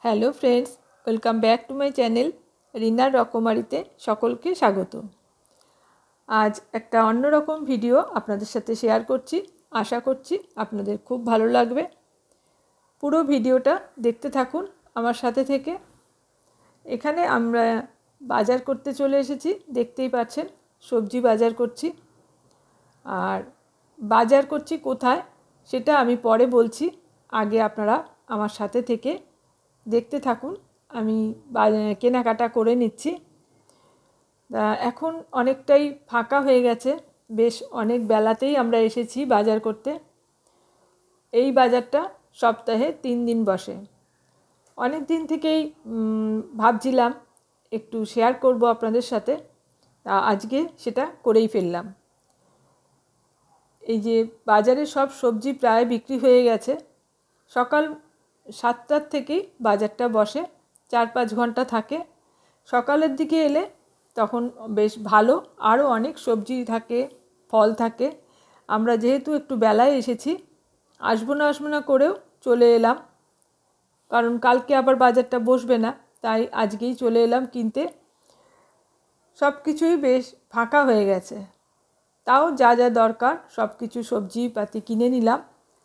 Hello friends, welcome back to my channel রিনার রকমারিতে সকলকে স্বাগত। আজ একটা অন্যরকম ভিডিও আপনাদের সাথে শেয়ার করছি। আশা করছি আপনাদের খুব ভালো লাগবে। পুরো ভিডিওটা দেখতে থাকুন আমার সাথে থেকে। এখানে আমরা বাজার করতে চলে এসেছি, দেখতেই পাচ্ছেন সবজি বাজার করছি। আর বাজার করছি কোথায় সেটা আমি পরে বলছি, আগে আপনারা আমার সাথে থেকে দেখতে থাকুন। আমি কেনাকাটা করে নিচ্ছি। এখন অনেকটাই ফাঁকা হয়ে গেছে, বেশ অনেক বেলাতেই আমরা এসেছি বাজার করতে। এই বাজারটা সপ্তাহে 3 দিন বসে। অনেক দিন থেকেই ভাবছিলাম একটু শেয়ার করব আপনাদের সাথে, আজকে সেটা করেই ফেললাম। এই যে বাজারে সব সবজি প্রায় বিক্রি হয়ে গেছে। সকাল 7টার থেকেই বাজারটা বসে, 4-5 ঘন্টা থাকে। সকালের দিকে এলে তখন বেশ ভালো, আরও অনেক সবজি থাকে, ফল থাকে। আমরা যেহেতু একটু বেলায় এসেছি, আসবো না করেও চলে এলাম, কারণ কালকে আবার বাজারটা বসবে না, তাই আজকেই চলে এলাম কিনতে। সব কিছুই বেশ ফাঁকা হয়ে গেছে, তাও যা যা দরকার সব কিছু সবজিপাতি কিনে নিলাম।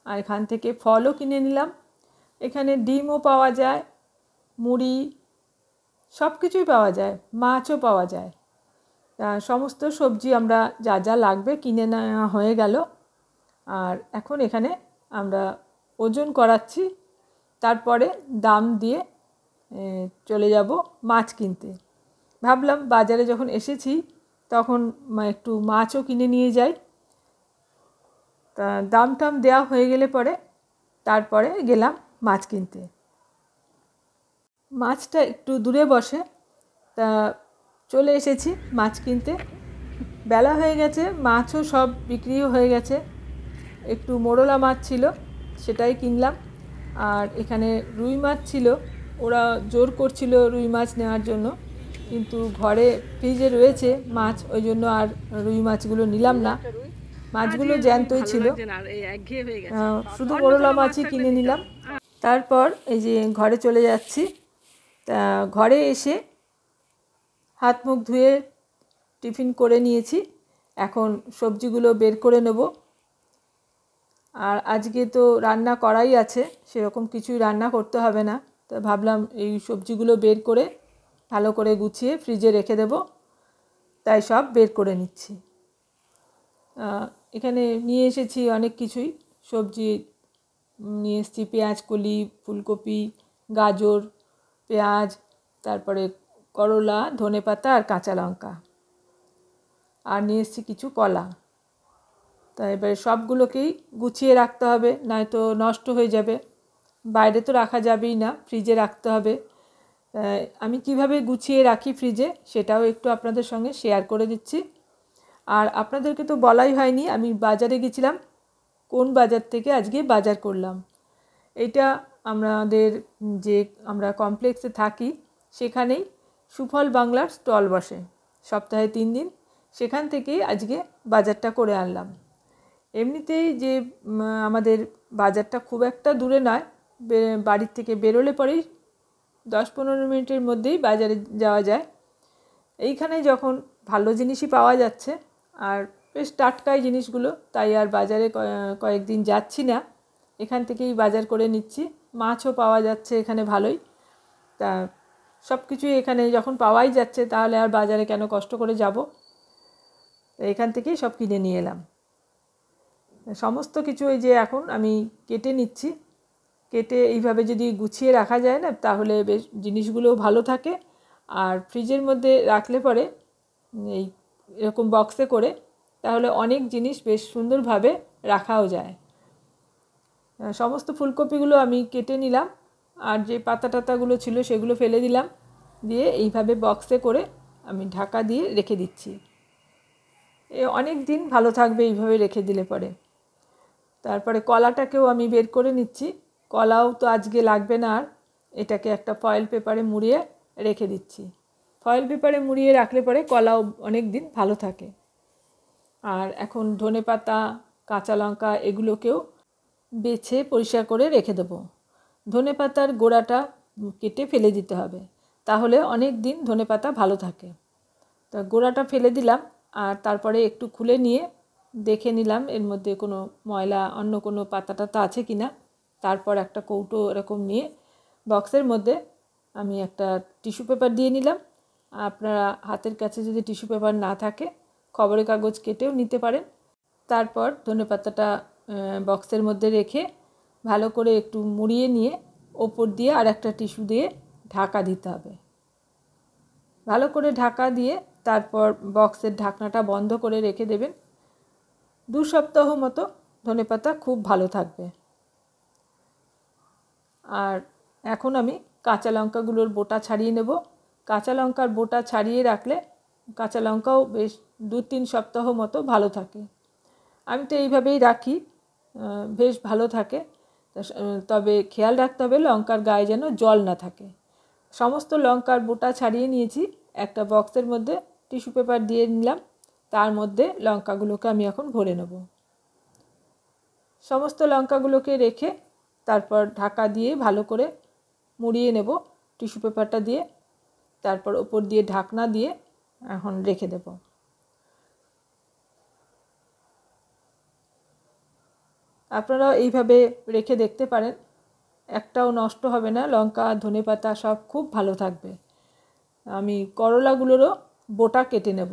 আর এখান থেকে ফলও কিনে নিলাম। এখানে ডিমও পাওয়া যায়, মুড়ি, সব কিছুই পাওয়া যায়, মাছও পাওয়া যায়। সমস্ত সবজি আমরা যা যা লাগবে কিনে নেওয়া হয়ে গেল। আর এখন এখানে আমরা ওজন করাচ্ছি, তারপরে দাম দিয়ে চলে যাব মাছ কিনতে। ভাবলাম বাজারে যখন এসেছি তখন একটু মাছও কিনে নিয়ে যাই। তা দাম টাম দেওয়া হয়ে গেলে পরে তারপরে গেলাম মাছ কিনতে। মাছটা একটু দূরে বসে, তা চলে এসেছি মাছ কিনতে। বেলা হয়ে গেছে, মাছও সব বিক্রিও হয়ে গেছে। একটু মোরলা মাছ ছিল, সেটাই কিনলাম। আর এখানে রুই মাছ ছিল, ওরা জোর করছিল রুই মাছ নেওয়ার জন্য, কিন্তু ঘরে ফ্রিজে রয়েছে মাছ, ওই জন্য আর রুই মাছগুলো নিলাম না। মাছগুলো জ্যান্তই ছিল, শুধু মোরলা মাছই কিনে নিলাম। তারপর এই যে ঘরে চলে যাচ্ছি। তা ঘরে এসে হাত মুখ ধুয়ে টিফিন করে নিয়েছি, এখন সবজিগুলো বের করে নেব। আর আজকে তো রান্না করাই আছে, সেরকম কিছুই রান্না করতে হবে না। তো ভাবলাম এই সবজিগুলো বের করে ভালো করে গুছিয়ে ফ্রিজে রেখে দেব, তাই সব বের করে নিচ্ছি। এখানে নিয়ে এসেছি অনেক কিছুই সবজি নিয়ে এসেছি, পেঁয়াজকলি, ফুলকপি, গাজর, পেঁয়াজ, তারপরে করলা, ধনেপাতা আর কাঁচা লঙ্কা, আর নিয়ে এসেছি কিছু কলা। তা এবারে সবগুলোকেই গুছিয়ে রাখতে হবে, নয়তো নষ্ট হয়ে যাবে। বাইরে তো রাখা যাবেই না, ফ্রিজে রাখতে হবে। আমি কিভাবে গুছিয়ে রাখি ফ্রিজে সেটাও একটু আপনাদের সঙ্গে শেয়ার করে দিচ্ছি। আর আপনাদেরকে তো বলাই হয়নি আমি বাজারে গেছিলাম, কোন বাজার থেকে আজকে বাজার করলাম। এটা আমাদের যে আমরা কমপ্লেক্সে থাকি সেখানেই সুফল বাংলার স্টল বসে সপ্তাহে 3 দিন, সেখান থেকেই আজকে বাজারটা করে আনলাম। এমনিতেই যে আমাদের বাজারটা খুব একটা দূরে নয়, বাড়ির থেকে বেরোলে পরেই 10-15 মিনিটের মধ্যেই বাজারে যাওয়া যায়। এইখানে যখন ভালো জিনিসই পাওয়া যাচ্ছে আর বেশ টাটকাই জিনিসগুলো, তাই আর বাজারে কয়েকদিন যাচ্ছি না, এখান থেকেই বাজার করে নিচ্ছি। মাছও পাওয়া যাচ্ছে এখানে ভালোই। তা সব কিছুই এখানে যখন পাওয়াই যাচ্ছে, তাহলে আর বাজারে কেন কষ্ট করে যাব। এখান থেকেই সব কিনে নিয়ে এলাম। সমস্ত কিছু এই যে এখন আমি কেটে নিচ্ছি। কেটে এইভাবে যদি গুছিয়ে রাখা যায় না, তাহলে বেশ জিনিসগুলোও ভালো থাকে। আর ফ্রিজের মধ্যে রাখলে পরে এই এরকম বক্সে করে, তাহলে অনেক জিনিস বেশ সুন্দরভাবে রাখাও যায়। সমস্ত ফুলকপিগুলো আমি কেটে নিলাম, আর যে পাতা টাতাগুলো ছিল সেগুলো ফেলে দিলাম, দিয়ে এইভাবে বক্সে করে আমি ঢাকা দিয়ে রেখে দিচ্ছি। অনেক দিন ভালো থাকবে এইভাবে রেখে দিলে পরে। তারপরে কলাটাকেও আমি বের করে নিচ্ছি। কলাও তো আজকে লাগবে না আর, এটাকে একটা ফয়েল পেপারে মুড়িয়ে রেখে দিচ্ছি। ফয়েল পেপারে মুড়িয়ে রাখলে পরে কলাও অনেক দিন ভালো থাকে। আর এখন ধনেপাতা, কাঁচা লঙ্কা এগুলোকেও বেছে পরিষ্কার করে রেখে দেবো। ধনেপাতার গোড়াটা কেটে ফেলে দিতে হবে, তাহলে অনেক দিন ধনেপাতা ভালো থাকে। তা গোড়াটা ফেলে দিলাম, আর তারপরে একটু খুলে নিয়ে দেখে নিলাম এর মধ্যে কোনো ময়লা অন্য কোনো পাতা টাতা আছে কি না। তারপর একটা কৌটো এরকম নিয়ে বক্সের মধ্যে আমি একটা টিস্যু পেপার দিয়ে নিলাম। আপনারা হাতের কাছে যদি টিস্যু পেপার না থাকে খবরের কাগজ কেটেও নিতে পারেন। তারপর ধনেপাতাটা বক্সের মধ্যে রেখে ভালো করে একটু মুড়িয়ে নিয়ে ওপর দিয়ে আর একটা টিস্যু দিয়ে ঢাকা দিতে হবে। ভালো করে ঢাকা দিয়ে তারপর বক্সের ঢাকনাটা বন্ধ করে রেখে দেবেন। 2 সপ্তাহ মতো ধনেপাতা খুব ভালো থাকবে। আর এখন আমি কাঁচা লঙ্কাগুলোর বোটা ছাড়িয়ে নেব। কাঁচা লঙ্কার বোটা ছাড়িয়ে রাখলে কাঁচা লঙ্কাও বেশ 2-3 সপ্তাহ মতো ভালো থাকে। আমি তো এইভাবেই রাখি, বেশ ভালো থাকে। তবে খেয়াল রাখতে হবে লঙ্কার গায়ে যেন জল না থাকে। সমস্ত লঙ্কার বোটা ছাড়িয়ে নিয়েছি, একটা বক্সের মধ্যে টিস্যু পেপার দিয়ে নিলাম, তার মধ্যে লঙ্কাগুলোকে আমি এখন ভরে নেব। সমস্ত লঙ্কাগুলোকে রেখে তারপর ঢাকা দিয়ে ভালো করে মুড়িয়ে নেব টিস্যু পেপারটা দিয়ে। তারপর ওপর দিয়ে ঢাকনা দিয়ে এখন রেখে দেব। আপনারাও এইভাবে রেখে দেখতে পারেন, একটাও নষ্ট হবে না, লঙ্কা ধনেপাতা সব খুব ভালো থাকবে। আমি করলাগুলোরও বোটা কেটে নেব।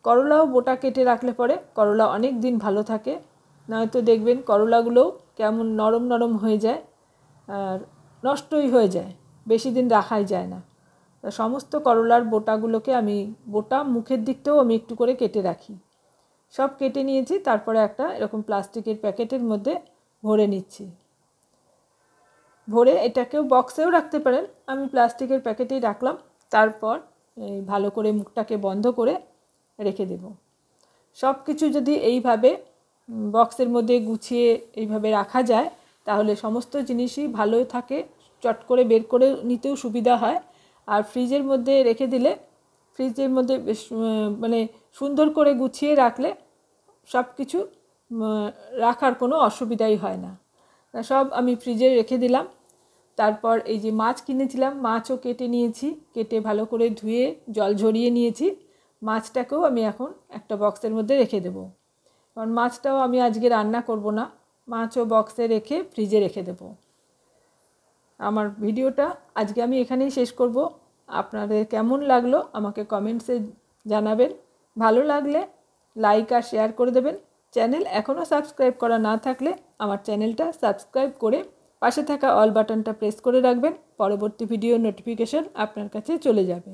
করলাও বোটা কেটে রাখলে পরে করলা অনেক দিন ভালো থাকে, নয়তো দেখবেন করলাগুলোও কেমন নরম নরম হয়ে যায় আর নষ্টই হয়ে যায়, বেশি দিন রাখাই যায় না। তা সমস্ত করলার বোটাগুলোকে আমি বোটা মুখের দিকটাও আমি একটু করে কেটে রাখি। সব কেটে নিয়েছি, তারপরে একটা এরকম প্লাস্টিকের প্যাকেটের মধ্যে ভরে নিচ্ছি। ভরে এটাকেও বক্সেও রাখতে পারেন, আমি প্লাস্টিকের প্যাকেটেই রাখলাম। তারপর ভালো করে মুখটাকে বন্ধ করে রেখে দেব। সব কিছু যদি এইভাবে বক্সের মধ্যে গুছিয়ে এইভাবে রাখা যায় তাহলে সমস্ত জিনিসই ভালো থাকে, চট করে বের করে নিতেও সুবিধা হয়। আর ফ্রিজের মধ্যে রেখে দিলে, ফ্রিজের মধ্যে বেশ মানে সুন্দর করে গুছিয়ে রাখলে সব কিছু রাখার কোনো অসুবিধাই হয় না। সব আমি ফ্রিজে রেখে দিলাম। তারপর এই যে মাছ কিনেছিলাম, মাছও কেটে নিয়েছি, কেটে ভালো করে ধুয়ে জল ঝরিয়ে নিয়েছি। মাছটাকেও আমি এখন একটা বক্সের মধ্যে রেখে দেব, কারণ মাছটাও আমি আজকে রান্না করব না, মাছও বক্সে রেখে ফ্রিজে রেখে দেব। আমার ভিডিওটা আজকে আমি এখানেই শেষ করব। আপনাদের কেমন লাগলো আমাকে কমেন্টসে জানাবেন। ভালো লাগলে লাইক আর শেয়ার করে দেবেন। চ্যানেল এখনও সাবস্ক্রাইব করা না থাকলে আমার চ্যানেলটা সাবস্ক্রাইব করে পাশে থাকা অল বাটনটা প্রেস করে রাখবেন, পরবর্তী ভিডিও নোটিফিকেশন আপনার কাছে চলে যাবে।